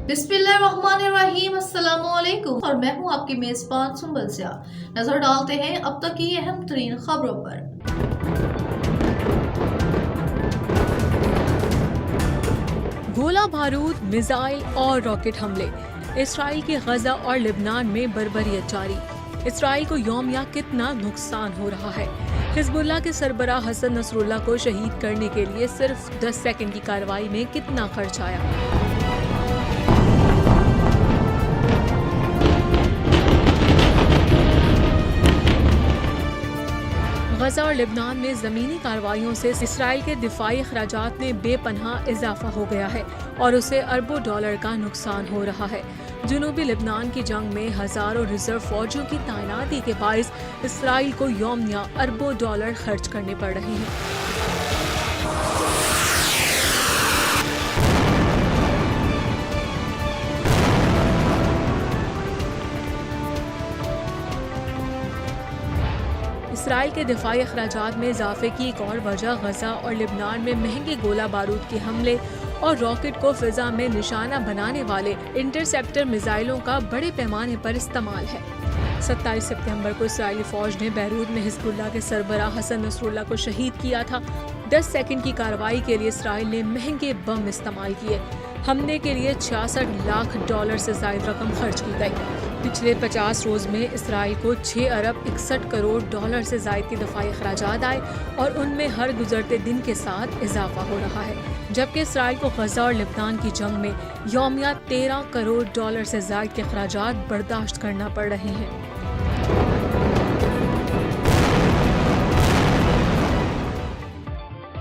बिस्मिल्लाहिर्रहमानिर्रहीम, अस्सलाम वालेकुम और मैं हूं आपकी मेजबान सुंबल सियाह। नजर डालते हैं अब तक की अहम तरीन खबरों पर। गोला बारूद, मिसाइल और रॉकेट हमले। इसराइल के गजा और लिबनान में बर्बरियत जारी। इसराइल को यौमिया कितना नुकसान हो रहा है। हिजबुल्लाह के सरबराह हसन नसरुल्लाह को शहीद करने के लिए सिर्फ 10 सेकंड की कार्रवाई में कितना खर्च आया। गजा और लिबनान में ज़मीनी कार्रवाइयों से इसराइल के दिफाई अखराजात में बेपनाह इजाफा हो गया है और उसे अरबों डॉलर का नुकसान हो रहा है। जनूबी लिबनान की जंग में हज़ारों रिजर्व फौजियों की तैनाती के बायस इसराइल को यौमिया अरबों डॉलर खर्च करने पड़ रहे हैं। इसराइल के दिफाई अखराजात में इजाफे की एक और वजह गजा और लिबनान में महंगे गोला बारूद के हमले और रॉकेट को फिजा में निशाना बनाने वाले इंटरसेप्टर मिसाइलों का बड़े पैमाने पर इस्तेमाल है। 27 सितंबर को इसराइली फौज ने बैरूत में हिजबुल्लाह के सरबराह हसन नसरुल्लाह को शहीद किया था। 10 सेकंड की कार्रवाई के लिए इसराइल ने महंगे बम इस्तेमाल किए। हमले के लिए 66 लाख डॉलर से ज्यादा रकम खर्च की गई। पिछले 50 रोज में इसराइल को 6 अरब 61 करोड़ डॉलर से ज्यादा के दफाई अखराजात आए और उनमें हर गुजरते दिन के साथ इजाफा हो रहा है। जबकि इसराइल को गजा और लिबनान की जंग में यौमिया 13 करोड़ डॉलर से ज्यादा के अखराजात बर्दाश्त करना पड़ रहे हैं।